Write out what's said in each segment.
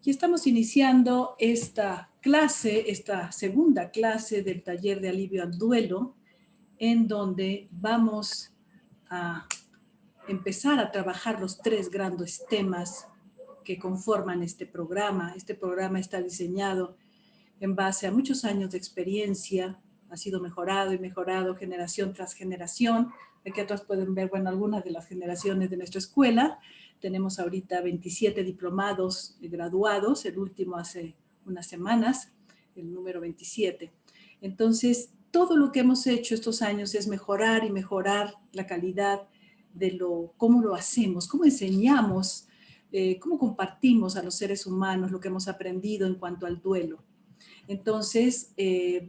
Y estamos iniciando esta clase, esta segunda clase del taller de alivio al duelo, en donde vamos a empezar a trabajar los tres grandes temas que conforman este programa. Este programa está diseñado en base a muchos años de experiencia, ha sido mejorado y mejorado generación tras generación. Aquí atrás pueden ver, bueno, algunas de las generaciones de nuestra escuela. Tenemos ahorita 27 diplomados graduados, el último hace unas semanas, el número 27. Entonces, todo lo que hemos hecho estos años es mejorar y mejorar la calidad de cómo lo hacemos, cómo enseñamos, cómo compartimos a los seres humanos lo que hemos aprendido en cuanto al duelo. Entonces,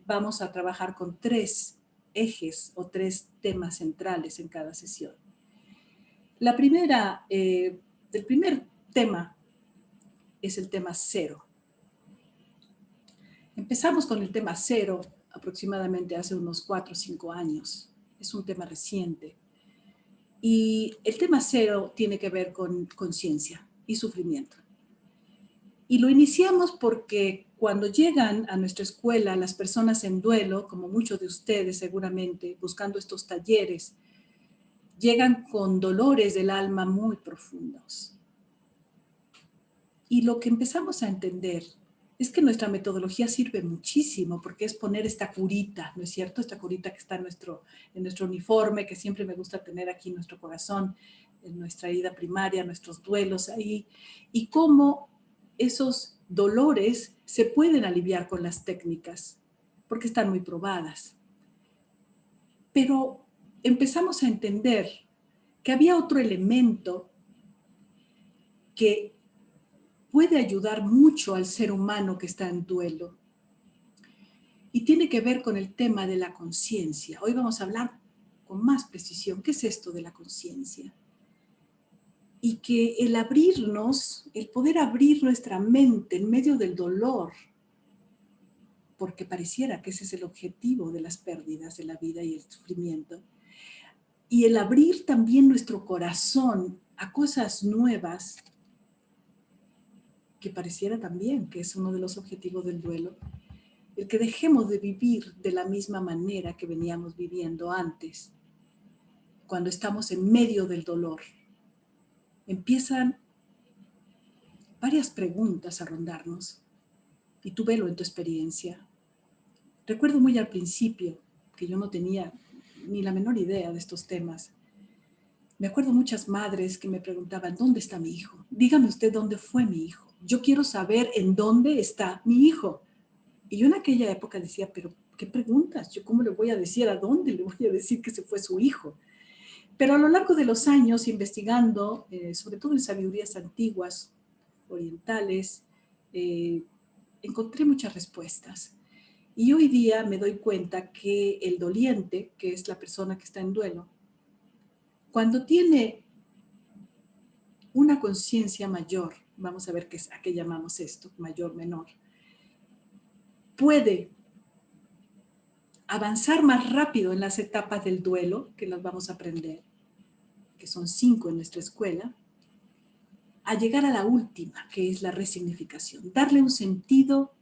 vamos a trabajar con tres ejes o tres temas centrales en cada sesión. El primer tema es el tema cero. Empezamos con el tema cero aproximadamente hace unos 4 o 5 años. Es un tema reciente. Y el tema cero tiene que ver con conciencia y sufrimiento. Y lo iniciamos porque cuando llegan a nuestra escuela las personas en duelo, como muchos de ustedes seguramente, buscando estos talleres, llegan con dolores del alma muy profundos. Y lo que empezamos a entender es que nuestra metodología sirve muchísimo porque es poner esta curita, ¿no es cierto? Esta curita que está en nuestro uniforme, que siempre me gusta tener aquí en nuestro corazón, en nuestra herida primaria, nuestros duelos ahí, y cómo esos dolores se pueden aliviar con las técnicas, porque están muy probadas. Pero empezamos a entender que había otro elemento que puede ayudar mucho al ser humano que está en duelo. Y tiene que ver con el tema de la conciencia. Hoy vamos a hablar con más precisión. ¿Qué es esto de la conciencia? Y que el abrirnos, el poder abrir nuestra mente en medio del dolor, porque pareciera que ese es el objetivo de las pérdidas de la vida y el sufrimiento, y el abrir también nuestro corazón a cosas nuevas, que pareciera también que es uno de los objetivos del duelo, el que dejemos de vivir de la misma manera que veníamos viviendo antes, cuando estamos en medio del dolor. Empiezan varias preguntas a rondarnos, y tú velo en tu experiencia. Recuerdo muy al principio que yo no tenía ni la menor idea de estos temas. Me acuerdo muchas madres que me preguntaban, ¿dónde está mi hijo? Dígame usted dónde fue mi hijo. Yo quiero saber en dónde está mi hijo. Y yo en aquella época decía, pero ¿qué preguntas? ¿Yo cómo le voy a decir a dónde le voy a decir que se fue su hijo? Pero a lo largo de los años, investigando, sobre todo en sabidurías antiguas, orientales, encontré muchas respuestas. Y hoy día me doy cuenta que el doliente, que es la persona que está en duelo, cuando tiene una conciencia mayor, vamos a ver a qué llamamos esto, mayor, menor, puede avanzar más rápido en las etapas del duelo, que las vamos a aprender, que son 5 en nuestra escuela, a llegar a la última, que es la resignificación, darle un sentido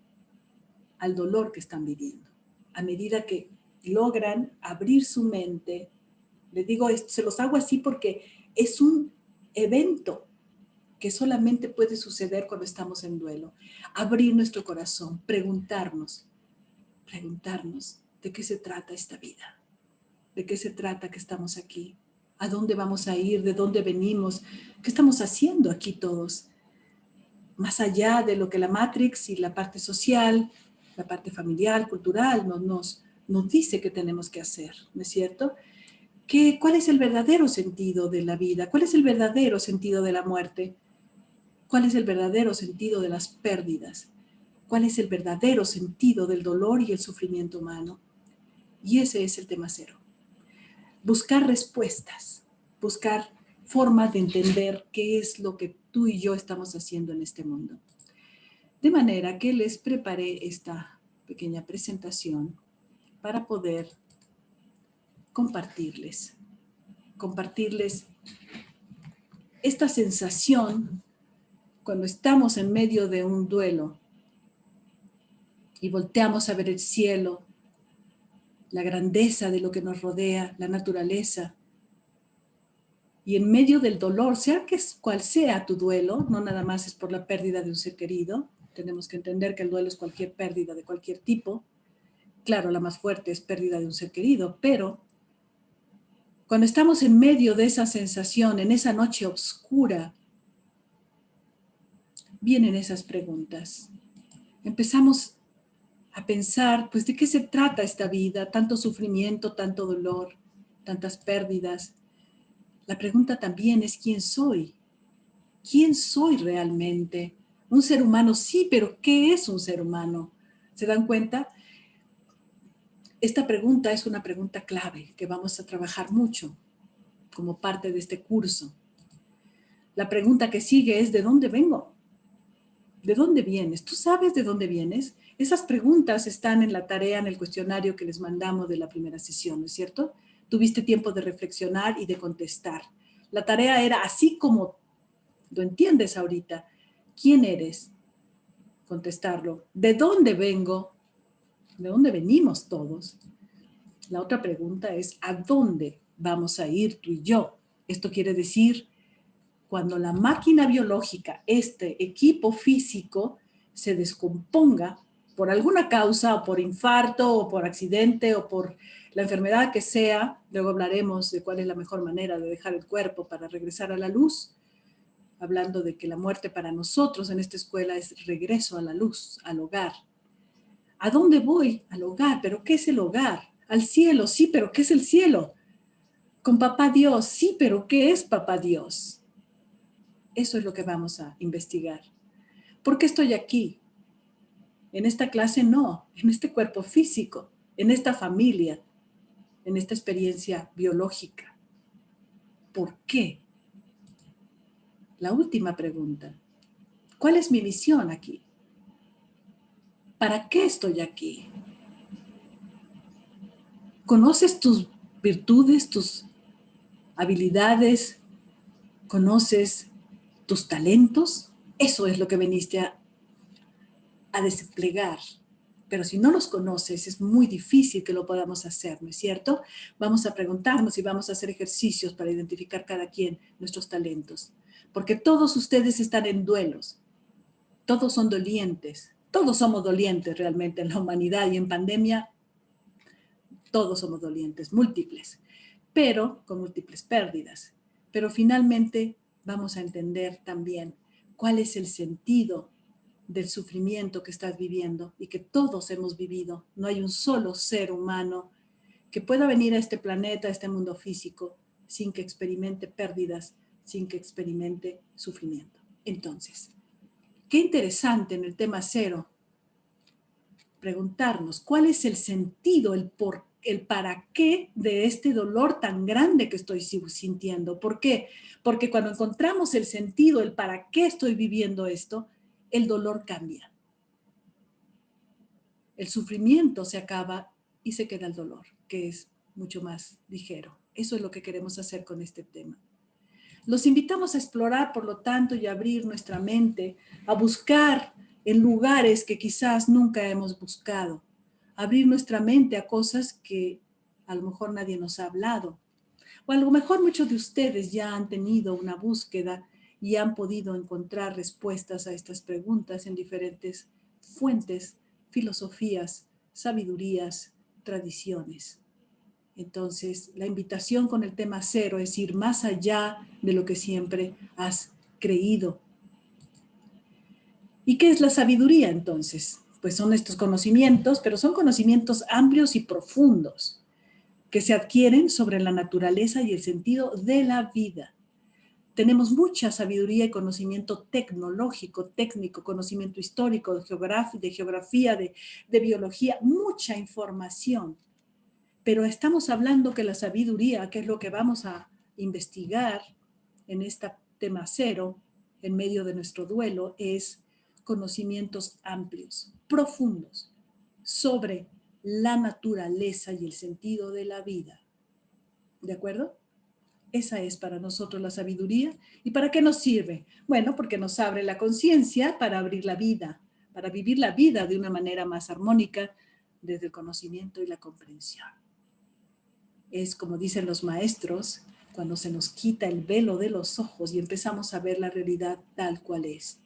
al dolor que están viviendo. A medida que logran abrir su mente, les digo, se los hago así porque es un evento que solamente puede suceder cuando estamos en duelo. Abrir nuestro corazón, preguntarnos de qué se trata esta vida, de qué se trata que estamos aquí, a dónde vamos a ir, de dónde venimos, qué estamos haciendo aquí todos, más allá de lo que la Matrix y la parte social, la parte familiar, cultural nos dice que tenemos que hacer, ¿no es cierto? ¿Cuál es el verdadero sentido de la vida? ¿Cuál es el verdadero sentido de la muerte? ¿Cuál es el verdadero sentido de las pérdidas? ¿Cuál es el verdadero sentido del dolor y el sufrimiento humano? Y ese es el tema cero. Buscar respuestas, buscar formas de entender qué es lo que tú y yo estamos haciendo en este mundo. De manera que les preparé esta pequeña presentación para poder compartirles esta sensación cuando estamos en medio de un duelo y volteamos a ver el cielo, la grandeza de lo que nos rodea, la naturaleza, y en medio del dolor, sea que cual sea tu duelo, no nada más es por la pérdida de un ser querido, tenemos que entender que el duelo es cualquier pérdida de cualquier tipo. Claro, la más fuerte es pérdida de un ser querido, pero cuando estamos en medio de esa sensación, en esa noche oscura, vienen esas preguntas. Empezamos a pensar, pues, ¿de qué se trata esta vida? Tanto sufrimiento, tanto dolor, tantas pérdidas. La pregunta también es, ¿quién soy? ¿Quién soy realmente? Un ser humano, sí, pero ¿qué es un ser humano? ¿Se dan cuenta? Esta pregunta es una pregunta clave que vamos a trabajar mucho como parte de este curso. La pregunta que sigue es, ¿de dónde vengo? ¿De dónde vienes? ¿Tú sabes de dónde vienes? Esas preguntas están en la tarea, en el cuestionario que les mandamos de la primera sesión, ¿no es cierto? Tuviste tiempo de reflexionar y de contestar. La tarea era, así como lo entiendes ahorita, ¿quién eres? Contestarlo. ¿De dónde vengo? ¿De dónde venimos todos? La otra pregunta es, ¿a dónde vamos a ir tú y yo? Esto quiere decir, cuando la máquina biológica, este equipo físico, se descomponga por alguna causa, o por infarto, o por accidente, o por la enfermedad que sea, luego hablaremos de cuál es la mejor manera de dejar el cuerpo para regresar a la luz, hablando de que la muerte para nosotros en esta escuela es regreso a la luz, al hogar. ¿A dónde voy? Al hogar. ¿Pero qué es el hogar? Al cielo, sí, pero ¿qué es el cielo? Con papá Dios, sí, pero ¿qué es papá Dios? Eso es lo que vamos a investigar. ¿Por qué estoy aquí? En esta clase no, en este cuerpo físico, en esta familia, en esta experiencia biológica. ¿Por qué? La última pregunta. ¿Cuál es mi misión aquí? ¿Para qué estoy aquí? ¿Conoces tus virtudes, tus habilidades? ¿Conoces tus talentos? Eso es lo que viniste a desplegar. Pero si no los conoces, es muy difícil que lo podamos hacer, ¿no es cierto? Vamos a preguntarnos y vamos a hacer ejercicios para identificar cada quien nuestros talentos. Porque todos ustedes están en duelos. Todos son dolientes. Todos somos dolientes realmente en la humanidad y en pandemia. Todos somos dolientes, múltiples, pero con múltiples pérdidas. Pero finalmente vamos a entender también cuál es el sentido del sufrimiento que estás viviendo y que todos hemos vivido. No hay un solo ser humano que pueda venir a este planeta, a este mundo físico, sin que experimente pérdidas, sin que experimente sufrimiento. Entonces, qué interesante en el tema cero preguntarnos cuál es el sentido, el para qué de este dolor tan grande que estoy sintiendo. ¿Por qué? Porque cuando encontramos el sentido, el para qué estoy viviendo esto, el dolor cambia. El sufrimiento se acaba y se queda el dolor, que es mucho más ligero. Eso es lo que queremos hacer con este tema. Los invitamos a explorar, por lo tanto, y a abrir nuestra mente, a buscar en lugares que quizás nunca hemos buscado, abrir nuestra mente a cosas que a lo mejor nadie nos ha hablado, o a lo mejor muchos de ustedes ya han tenido una búsqueda y han podido encontrar respuestas a estas preguntas en diferentes fuentes, filosofías, sabidurías, tradiciones. Entonces, la invitación con el tema cero es ir más allá de lo que siempre has creído. ¿Y qué es la sabiduría entonces? Pues son estos conocimientos, pero son conocimientos amplios y profundos que se adquieren sobre la naturaleza y el sentido de la vida. Tenemos mucha sabiduría y conocimiento tecnológico, técnico, conocimiento histórico, de geografía, de biología, mucha información. Pero estamos hablando que la sabiduría, que es lo que vamos a investigar en este tema cero, en medio de nuestro duelo, es conocimientos amplios, profundos, sobre la naturaleza y el sentido de la vida. ¿De acuerdo? Esa es para nosotros la sabiduría. ¿Y para qué nos sirve? Bueno, porque nos abre la conciencia para abrir la vida, para vivir la vida de una manera más armónica desde el conocimiento y la comprensión. Es como dicen los maestros, cuando se nos quita el velo de los ojos y empezamos a ver la realidad tal cual es.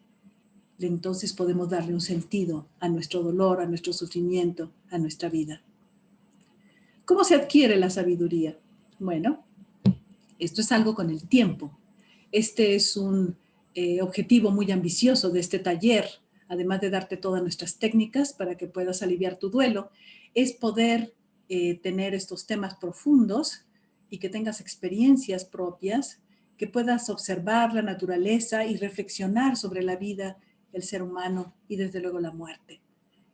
Entonces podemos darle un sentido a nuestro dolor, a nuestro sufrimiento, a nuestra vida. ¿Cómo se adquiere la sabiduría? Bueno, esto es algo con el tiempo. Este es un objetivo muy ambicioso de este taller, además de darte todas nuestras técnicas para que puedas aliviar tu duelo, es poder tener estos temas profundos y que tengas experiencias propias, que puedas observar la naturaleza y reflexionar sobre la vida, el ser humano y desde luego la muerte.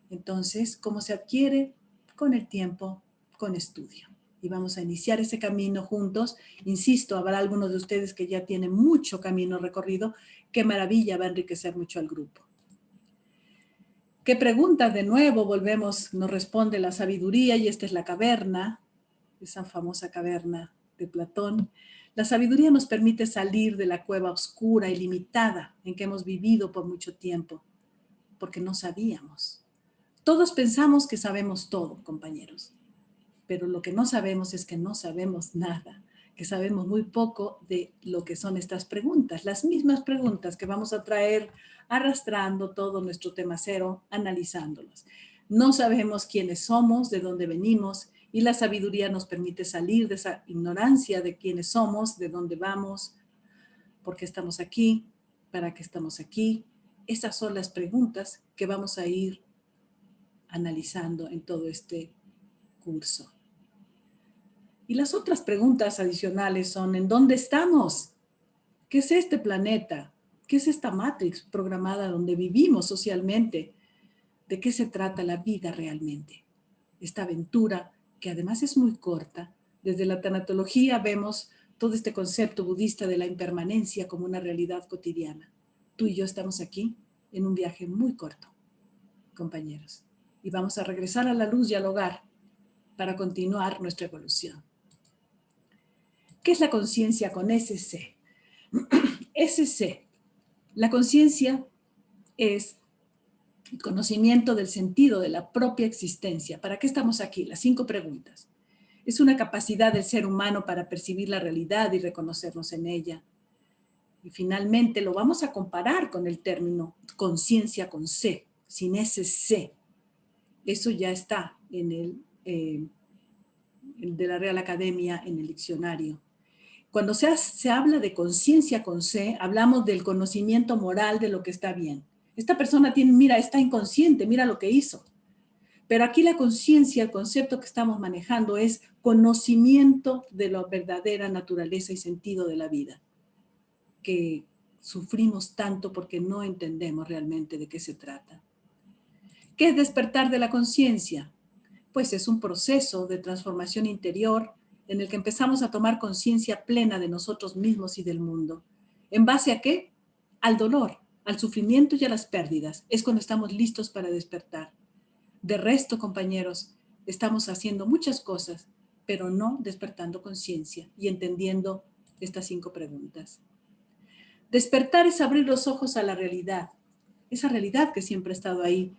Entonces, ¿cómo se adquiere? Con el tiempo, con estudio. Y vamos a iniciar ese camino juntos. Insisto, habrá algunos de ustedes que ya tienen mucho camino recorrido. Qué maravilla, va a enriquecer mucho al grupo. ¿Qué preguntas? De nuevo volvemos, nos responde la sabiduría y esta es la caverna, esa famosa caverna de Platón. La sabiduría nos permite salir de la cueva oscura y limitada en que hemos vivido por mucho tiempo, porque no sabíamos. Todos pensamos que sabemos todo, compañeros, pero lo que no sabemos es que no sabemos nada, que sabemos muy poco de lo que son estas preguntas, las mismas preguntas que vamos a traer arrastrando todo nuestro tema cero, analizándolas. No sabemos quiénes somos, de dónde venimos, y la sabiduría nos permite salir de esa ignorancia de quiénes somos, de dónde vamos, por qué estamos aquí, para qué estamos aquí. Esas son las preguntas que vamos a ir analizando en todo este curso. Y las otras preguntas adicionales son, ¿en dónde estamos? ¿Qué es este planeta? ¿Qué es esta matrix programada donde vivimos socialmente? ¿De qué se trata la vida realmente? Esta aventura, que además es muy corta. Desde la tanatología vemos todo este concepto budista de la impermanencia como una realidad cotidiana. Tú y yo estamos aquí en un viaje muy corto, compañeros. Y vamos a regresar a la luz y al hogar para continuar nuestra evolución. ¿Qué es la conciencia con SC? SC. La conciencia es el conocimiento del sentido de la propia existencia. ¿Para qué estamos aquí? Las 5 preguntas. Es una capacidad del ser humano para percibir la realidad y reconocernos en ella. Y finalmente lo vamos a comparar con el término conciencia con C, sin ese C. Eso ya está en el de la Real Academia en el diccionario. Cuando se habla de conciencia con C, hablamos del conocimiento moral de lo que está bien. Esta persona tiene, mira, está inconsciente, mira lo que hizo. Pero aquí la conciencia, el concepto que estamos manejando es conocimiento de la verdadera naturaleza y sentido de la vida, que sufrimos tanto porque no entendemos realmente de qué se trata. ¿Qué es despertar de la conciencia? Pues es un proceso de transformación interior en el que empezamos a tomar conciencia plena de nosotros mismos y del mundo. ¿En base a qué? Al dolor, al sufrimiento y a las pérdidas. Es cuando estamos listos para despertar. De resto, compañeros, estamos haciendo muchas cosas, pero no despertando conciencia y entendiendo estas 5 preguntas. Despertar es abrir los ojos a la realidad, esa realidad que siempre ha estado ahí,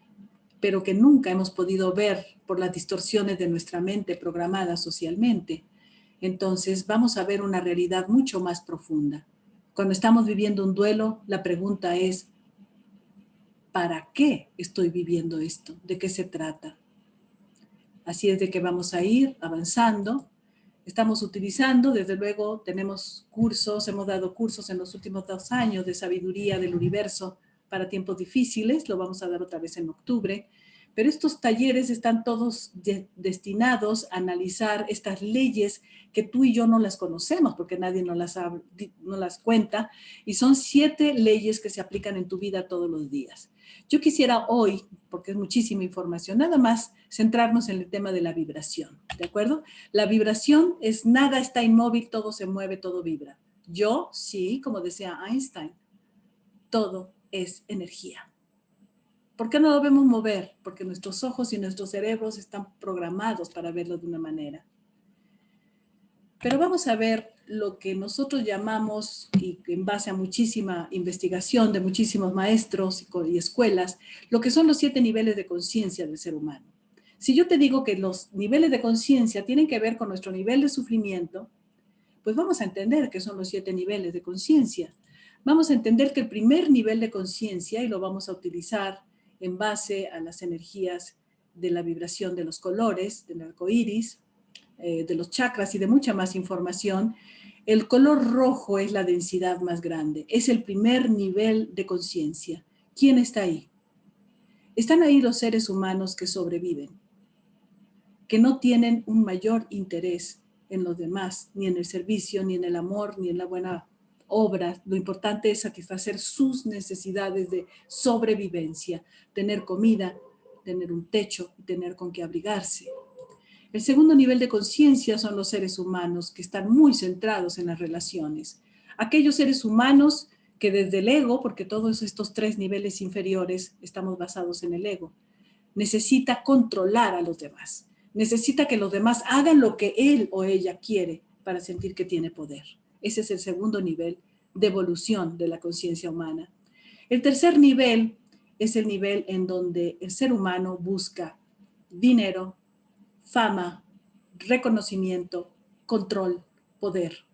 pero que nunca hemos podido ver por las distorsiones de nuestra mente programada socialmente. Entonces vamos a ver una realidad mucho más profunda. Cuando estamos viviendo un duelo, la pregunta es, ¿para qué estoy viviendo esto? ¿De qué se trata? Así es de que vamos a ir avanzando. Estamos utilizando, desde luego, tenemos cursos, hemos dado cursos en los últimos 2 años de sabiduría del universo para tiempos difíciles, lo vamos a dar otra vez en octubre, pero estos talleres están todos destinados a analizar estas leyes que tú y yo no las conocemos porque nadie no las cuenta, y son 7 leyes que se aplican en tu vida todos los días. Yo quisiera hoy, porque es muchísima información, nada más centrarnos en el tema de la vibración, ¿de acuerdo? La vibración es nada está inmóvil, todo se mueve, todo vibra. Yo, sí, como decía Einstein, todo es energía. ¿Por qué no lo vemos mover? Porque nuestros ojos y nuestros cerebros están programados para verlo de una manera. Pero vamos a ver lo que nosotros llamamos, y en base a muchísima investigación de muchísimos maestros y escuelas, lo que son los 7 niveles de conciencia del ser humano. Si yo te digo que los niveles de conciencia tienen que ver con nuestro nivel de sufrimiento, pues vamos a entender que son los 7 niveles de conciencia. Vamos a entender que el primer nivel de conciencia, y lo vamos a utilizar en base a las energías de la vibración de los colores, del arco iris, de los chakras y de mucha más información, el color rojo es la densidad más grande, es el primer nivel de conciencia. ¿Quién está ahí? Están ahí los seres humanos que sobreviven, que no tienen un mayor interés en los demás, ni en el servicio, ni en el amor, ni en la buena obra. Lo importante es satisfacer sus necesidades de sobrevivencia, tener comida, tener un techo, tener con qué abrigarse. El segundo nivel de conciencia son los seres humanos que están muy centrados en las relaciones. Aquellos seres humanos que desde el ego, porque todos estos 3 niveles inferiores estamos basados en el ego, necesita controlar a los demás. Necesita que los demás hagan lo que él o ella quiere para sentir que tiene poder. Ese es el segundo nivel de evolución de la conciencia humana. El tercer nivel es el nivel en donde el ser humano busca dinero, fama, reconocimiento, control, poder,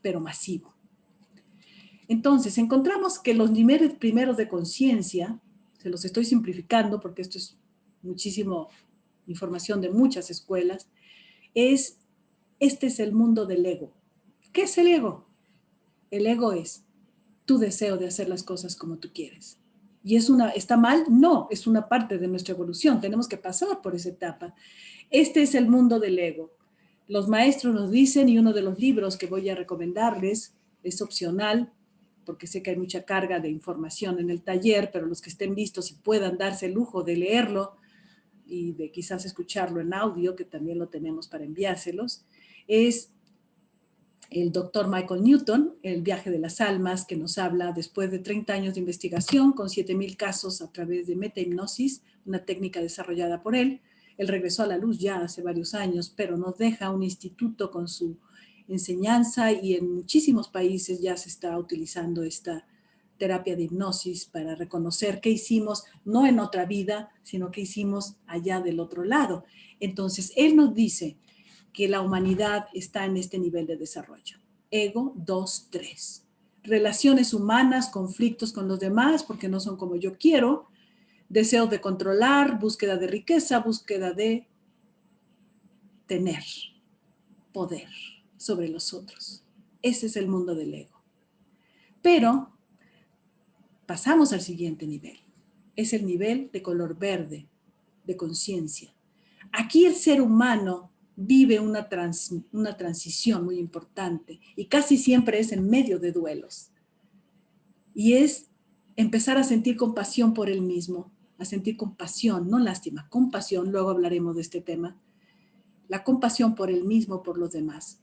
pero masivo. Entonces, encontramos que los niveles primeros de conciencia, se los estoy simplificando porque esto es muchísima información de muchas escuelas, este es el mundo del ego. ¿Qué es el ego? El ego es tu deseo de hacer las cosas como tú quieres. ¿Y está mal? No, es una parte de nuestra evolución. Tenemos que pasar por esa etapa. Este es el mundo del ego. Los maestros nos dicen, y uno de los libros que voy a recomendarles es opcional, porque sé que hay mucha carga de información en el taller, pero los que estén listos y puedan darse el lujo de leerlo y de quizás escucharlo en audio, que también lo tenemos para enviárselos, es el doctor Michael Newton, El viaje de las almas, que nos habla después de 30 años de investigación con 7,000 casos a través de metahipnosis, una técnica desarrollada por él. Él regresó a la luz ya hace varios años, pero nos deja un instituto con su enseñanza y en muchísimos países ya se está utilizando esta terapia de hipnosis para reconocer qué hicimos, no en otra vida, sino qué hicimos allá del otro lado. Entonces, él nos dice que la humanidad está en este nivel de desarrollo. Ego 2, 3. Relaciones humanas, conflictos con los demás porque no son como yo quiero, deseos de controlar, búsqueda de riqueza, búsqueda de tener poder sobre los otros. Ese es el mundo del ego. Pero pasamos al siguiente nivel. Es el nivel de color verde, de conciencia. Aquí el ser humano vive una transición muy importante y casi siempre es en medio de duelos. Y es empezar a sentir compasión por él mismo, a sentir compasión, no lástima, compasión, luego hablaremos de este tema, la compasión por él mismo, por los demás,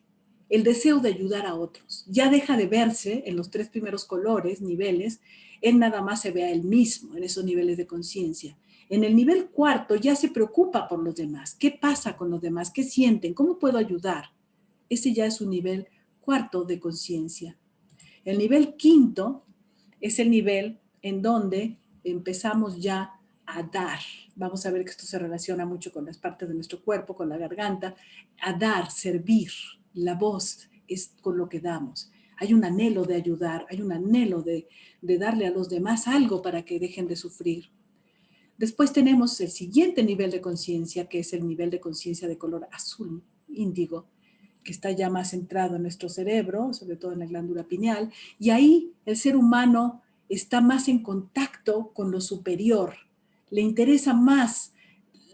el deseo de ayudar a otros. Ya deja de verse en los 3 primeros colores, niveles, él nada más se ve a él mismo en esos niveles de conciencia. En el nivel 4 ya se preocupa por los demás. ¿Qué pasa con los demás? ¿Qué sienten? ¿Cómo puedo ayudar? Ese ya es un nivel 4 de conciencia. El nivel 5 es el nivel en donde empezamos ya a dar. Vamos a ver que esto se relaciona mucho con las partes de nuestro cuerpo, con la garganta. A dar, servir. La voz es con lo que damos. Hay un anhelo de ayudar, hay un anhelo de darle a los demás algo para que dejen de sufrir. Después tenemos el siguiente nivel de conciencia, que es el nivel de conciencia de color azul índigo, que está ya más centrado en nuestro cerebro, sobre todo en la glándula pineal, y ahí el ser humano está más en contacto con lo superior, le interesa más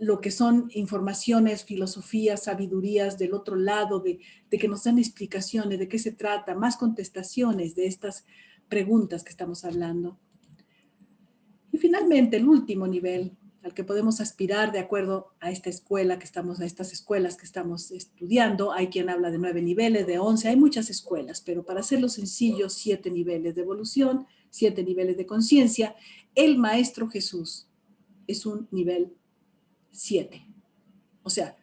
lo que son informaciones, filosofías, sabidurías del otro lado, de que nos dan explicaciones de qué se trata, más contestaciones de estas preguntas que estamos hablando. Y finalmente, el último nivel al que podemos aspirar de acuerdo a esta escuela que estamos, a estas escuelas que estamos estudiando. Hay quien habla de 9 niveles, de 11, hay muchas escuelas, pero para hacerlo sencillo, 7 niveles de evolución, 7 niveles de conciencia. El Maestro Jesús es un nivel 7. O sea,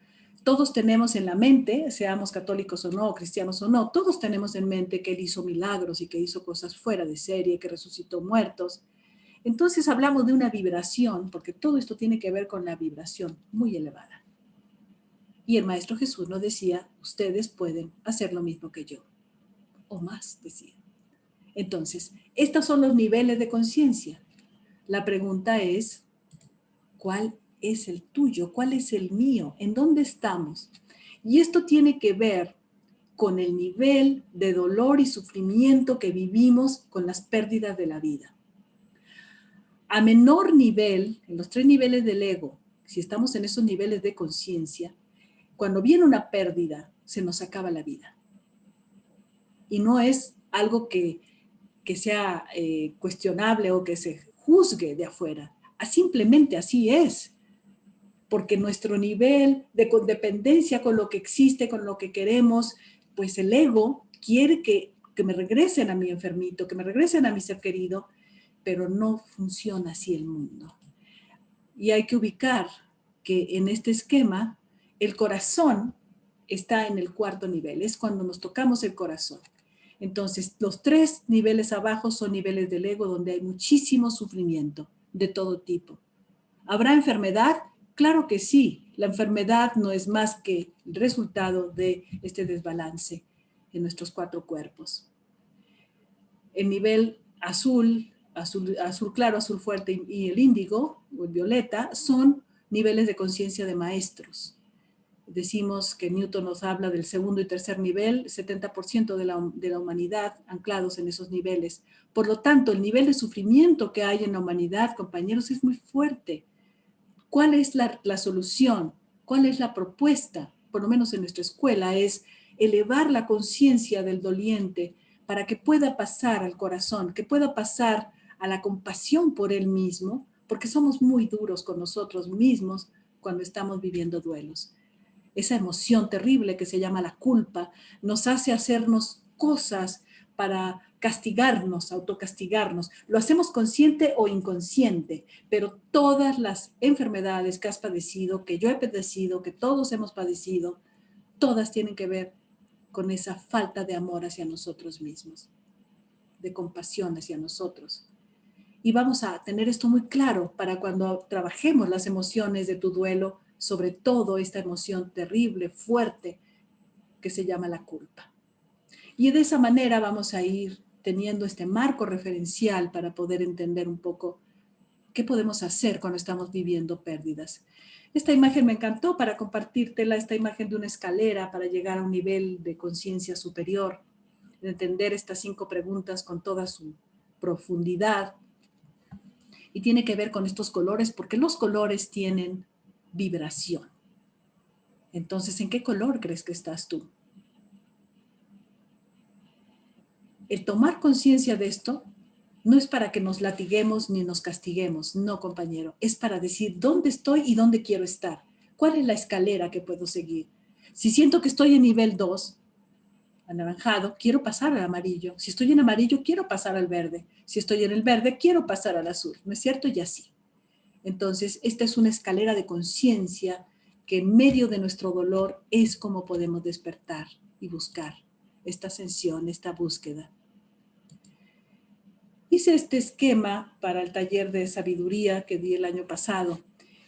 Todos tenemos en la mente, seamos católicos o no, cristianos o no, todos tenemos en mente que Él hizo milagros y que hizo cosas fuera de serie, que resucitó muertos. Entonces hablamos de una vibración, porque todo esto tiene que ver con la vibración muy elevada. Y el Maestro Jesús nos decía, ustedes pueden hacer lo mismo que yo, o más, decía. Entonces, estos son los niveles de conciencia. La pregunta es, ¿cuál es el tuyo? ¿Cuál es el mío? ¿En dónde estamos? Y esto tiene que ver con el nivel de dolor y sufrimiento que vivimos con las pérdidas de la vida. A menor nivel, en los 3 niveles del ego, si estamos en esos niveles de conciencia, cuando viene una pérdida, se nos acaba la vida. Y no es algo que sea cuestionable o que se juzgue de afuera. Simplemente así es. Porque nuestro nivel de codependencia con lo que existe, con lo que queremos, pues el ego quiere que me regresen a mi enfermito, que me regresen a mi ser querido, pero no funciona así el mundo. Y hay que ubicar que en este esquema el corazón está en el 4.º nivel, es cuando nos tocamos el corazón. Entonces, los 3 niveles abajo son niveles del ego donde hay muchísimo sufrimiento de todo tipo. ¿Habrá enfermedad? Claro que sí. La enfermedad no es más que el resultado de este desbalance en nuestros 4 cuerpos. El nivel azul claro, azul fuerte y el índigo o el violeta son niveles de conciencia de maestros. Decimos que Newton nos habla del 2.º y 3.er nivel, 70% de la humanidad anclados en esos niveles. Por lo tanto, el nivel de sufrimiento que hay en la humanidad, compañeros, es muy fuerte. ¿Cuál es la solución? ¿Cuál es la propuesta? Por lo menos en nuestra escuela es elevar la conciencia del doliente para que pueda pasar al corazón, que pueda pasar a la compasión por él mismo, porque somos muy duros con nosotros mismos cuando estamos viviendo duelos. Esa emoción terrible que se llama la culpa nos hace hacernos cosas para castigarnos, autocastigarnos. Lo hacemos consciente o inconsciente, pero todas las enfermedades que has padecido, que yo he padecido, que todos hemos padecido, todas tienen que ver con esa falta de amor hacia nosotros mismos, de compasión hacia nosotros. Y vamos a tener esto muy claro para cuando trabajemos las emociones de tu duelo, sobre todo esta emoción terrible, fuerte, que se llama la culpa. Y de esa manera vamos a ir teniendo este marco referencial para poder entender un poco qué podemos hacer cuando estamos viviendo pérdidas. Esta imagen me encantó para compartírtela, esta imagen de una escalera para llegar a un nivel de conciencia superior, de entender estas 5 preguntas con toda su profundidad. Y tiene que ver con estos colores, porque los colores tienen vibración. Entonces, ¿en qué color crees que estás tú? El tomar conciencia de esto no es para que nos latiguemos ni nos castiguemos, no, compañero. Es para decir dónde estoy y dónde quiero estar. ¿Cuál es la escalera que puedo seguir? Si siento que estoy en nivel 2, anaranjado, quiero pasar al amarillo. Si estoy en amarillo, quiero pasar al verde. Si estoy en el verde, quiero pasar al azul. ¿No es cierto? Y así. Entonces, esta es una escalera de conciencia que en medio de nuestro dolor es como podemos despertar y buscar esta ascensión, esta búsqueda. Hice este esquema para el taller de sabiduría que di el año pasado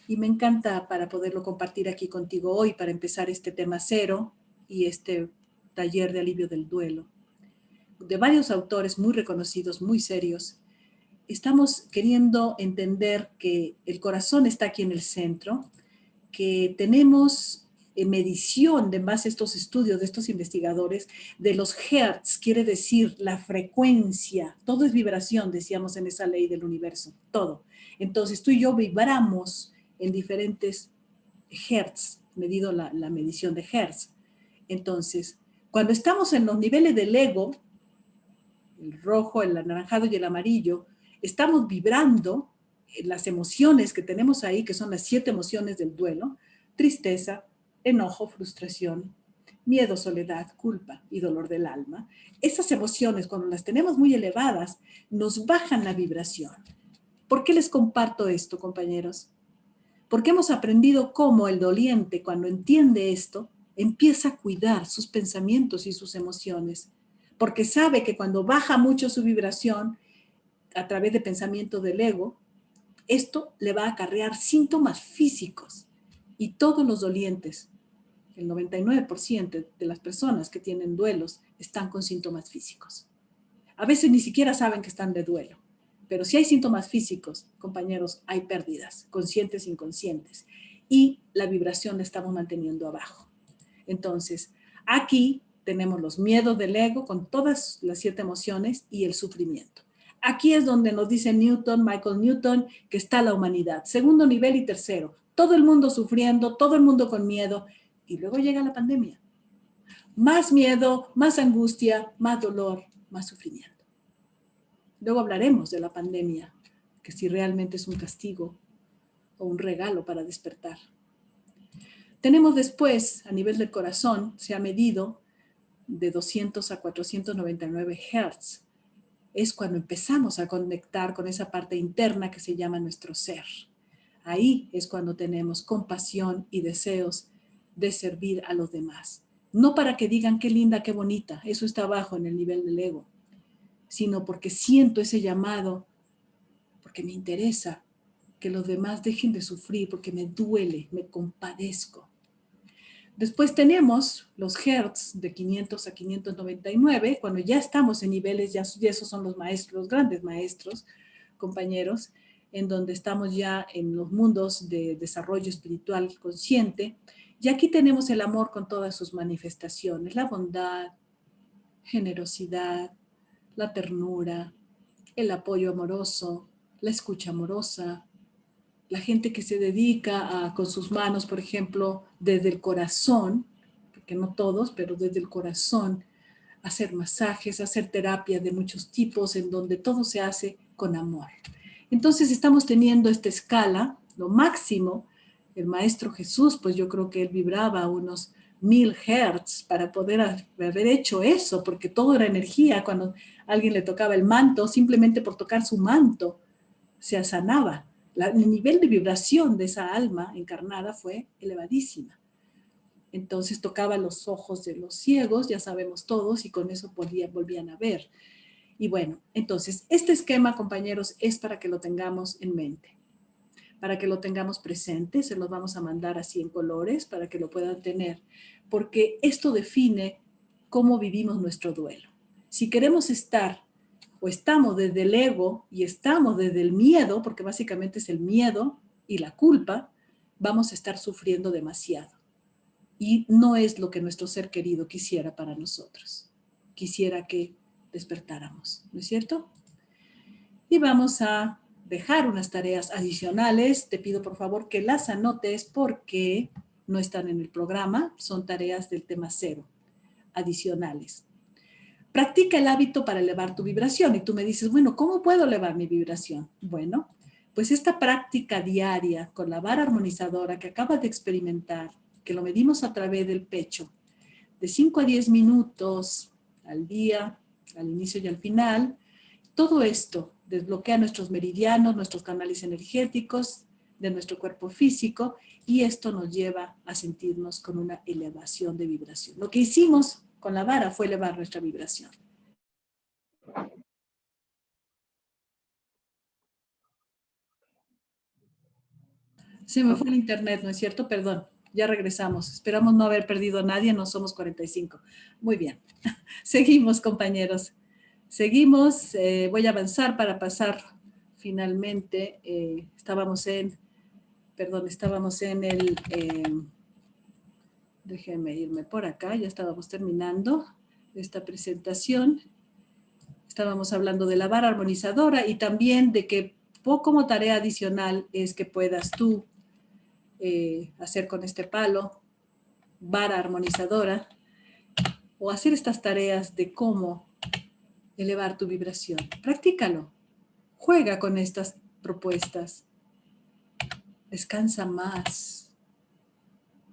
y me encanta para poderlo compartir aquí contigo hoy para empezar este tema 0 y este taller de alivio del duelo. De varios autores muy reconocidos, muy serios, estamos queriendo entender que el corazón está aquí en el centro, que tenemos medición de base a estos estudios de estos investigadores de los hertz, quiere decir la frecuencia, todo es vibración, decíamos en esa ley del universo, todo. Entonces tú y yo vibramos en diferentes hertz, medido la medición de hertz. Entonces, cuando estamos en los niveles del ego, el rojo, el anaranjado y el amarillo, estamos vibrando las emociones que tenemos ahí, que son las 7 emociones del duelo: tristeza, enojo, frustración, miedo, soledad, culpa y dolor del alma. Esas emociones, cuando las tenemos muy elevadas, nos bajan la vibración. ¿Por qué les comparto esto, compañeros? Porque hemos aprendido cómo el doliente, cuando entiende esto, empieza a cuidar sus pensamientos y sus emociones. Porque sabe que cuando baja mucho su vibración a través de pensamiento del ego, esto le va a acarrear síntomas físicos. Y todos los dolientes, el 99% de las personas que tienen duelos, están con síntomas físicos. A veces ni siquiera saben que están de duelo. Pero si hay síntomas físicos, compañeros, hay pérdidas, conscientes e inconscientes. Y la vibración la estamos manteniendo abajo. Entonces, aquí tenemos los miedos del ego con todas las 7 emociones y el sufrimiento. Aquí es donde nos dice Michael Newton, que está la humanidad. Segundo nivel y tercero. Todo el mundo sufriendo, todo el mundo con miedo. Y luego llega la pandemia. Más miedo, más angustia, más dolor, más sufrimiento. Luego hablaremos de la pandemia, que si realmente es un castigo o un regalo para despertar. Tenemos después, a nivel del corazón, se ha medido de 200 a 499 Hz. Es cuando empezamos a conectar con esa parte interna que se llama nuestro ser. Ahí es cuando tenemos compasión y deseos de servir a los demás. No para que digan qué linda, qué bonita, eso está abajo en el nivel del ego, sino porque siento ese llamado, porque me interesa que los demás dejen de sufrir, porque me duele, me compadezco. Después tenemos los hertz de 500 a 599, cuando ya estamos en niveles, ya esos son los maestros, los grandes maestros, compañeros, en donde estamos ya en los mundos de desarrollo espiritual consciente. Y aquí tenemos el amor con todas sus manifestaciones, la bondad, generosidad, la ternura, el apoyo amoroso, la escucha amorosa, la gente que se dedica con sus manos, por ejemplo, desde el corazón, porque no todos, pero desde el corazón, hacer masajes, hacer terapias de muchos tipos, en donde todo se hace con amor. Entonces estamos teniendo esta escala, lo máximo. El Maestro Jesús, pues yo creo que él vibraba a unos 1000 Hz para poder haber hecho eso, porque todo era energía. Cuando a alguien le tocaba el manto, simplemente por tocar su manto, se sanaba. El nivel de vibración de esa alma encarnada fue elevadísima. Entonces tocaba los ojos de los ciegos, ya sabemos todos, y con eso volvían a ver. Y bueno, entonces este esquema, compañeros, es para que lo tengamos en mente, para que lo tengamos presente. Se los vamos a mandar así en colores para que lo puedan tener, porque esto define cómo vivimos nuestro duelo. Si queremos estar o estamos desde el ego y estamos desde el miedo, porque básicamente es el miedo y la culpa, vamos a estar sufriendo demasiado. Y no es lo que nuestro ser querido quisiera para nosotros. Quisiera que despertáramos, ¿no es cierto? Y vamos a dejar unas tareas adicionales. Te pido por favor que las anotes porque no están en el programa. Son tareas del tema 0, adicionales. Practica el hábito para elevar tu vibración. Y tú me dices, bueno, ¿cómo puedo elevar mi vibración? Bueno, pues esta práctica diaria con la vara armonizadora que acabas de experimentar, que lo medimos a través del pecho, de 5 a 10 minutos al día, al inicio y al final, todo esto desbloquea nuestros meridianos, nuestros canales energéticos de nuestro cuerpo físico y esto nos lleva a sentirnos con una elevación de vibración. Lo que hicimos con la vara fue elevar nuestra vibración. Se me fue el internet, ¿no es cierto? Perdón, ya regresamos. Esperamos no haber perdido a nadie, no somos 45. Muy bien. Seguimos, compañeros. Seguimos. Voy a avanzar para pasar finalmente. Estábamos en el... déjenme irme por acá, ya estábamos terminando esta presentación. Estábamos hablando de la vara armonizadora y también de que como tarea adicional es que puedas tú hacer con este palo, vara armonizadora, o hacer estas tareas de cómo elevar tu vibración. Practícalo. Juega con estas propuestas. Descansa más.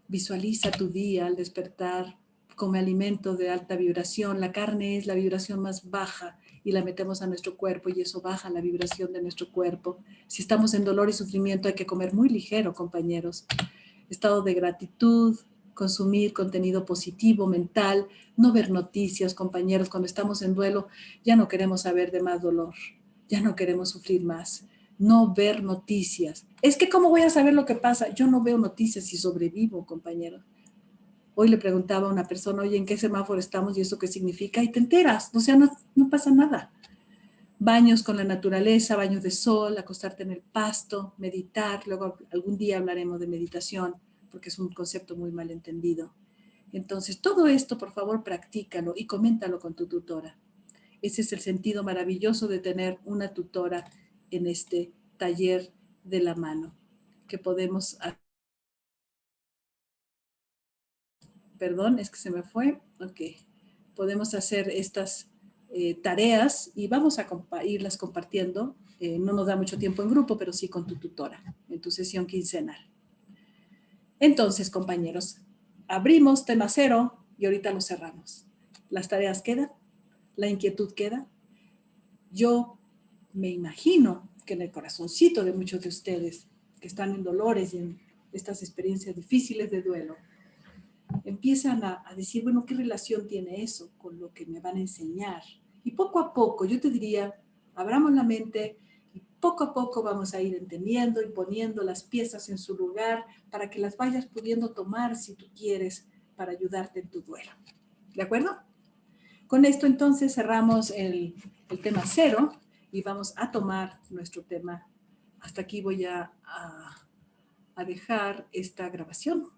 Visualiza tu día al despertar. Come alimentos de alta vibración. La carne es la vibración más baja y la metemos a nuestro cuerpo y eso baja la vibración de nuestro cuerpo. Si estamos en dolor y sufrimiento hay que comer muy ligero, compañeros. Estado de gratitud, consumir contenido positivo, mental, no ver noticias, compañeros. Cuando estamos en duelo ya no queremos saber de más dolor, ya no queremos sufrir más. No ver noticias. Es que ¿cómo voy a saber lo que pasa? Yo no veo noticias y sobrevivo, compañeros. Hoy le preguntaba a una persona, oye, ¿en qué semáforo estamos y eso qué significa? Y te enteras, o sea, no pasa nada. Baños con la naturaleza, baños de sol, acostarte en el pasto, meditar. Luego algún día hablaremos de meditación, porque es un concepto muy mal entendido. Entonces, todo esto, por favor, practícalo y coméntalo con tu tutora. Ese es el sentido maravilloso de tener una tutora en este taller de la mano, que podemos... Perdón, es que se me fue. Ok. Podemos hacer estas tareas y vamos a irlas compartiendo. No nos da mucho tiempo en grupo, pero sí con tu tutora, en tu sesión quincenal. Entonces, compañeros, abrimos tema cero y ahorita lo cerramos. Las tareas quedan, la inquietud queda. Yo me imagino que en el corazoncito de muchos de ustedes que están en dolores y en estas experiencias difíciles de duelo, empiezan a decir, bueno, ¿qué relación tiene eso con lo que me van a enseñar? Y poco a poco, yo te diría, abramos la mente y poco a poco vamos a ir entendiendo y poniendo las piezas en su lugar para que las vayas pudiendo tomar si tú quieres para ayudarte en tu duelo. ¿De acuerdo? Con esto entonces cerramos el tema cero y vamos a tomar nuestro tema. Hasta aquí voy a dejar esta grabación.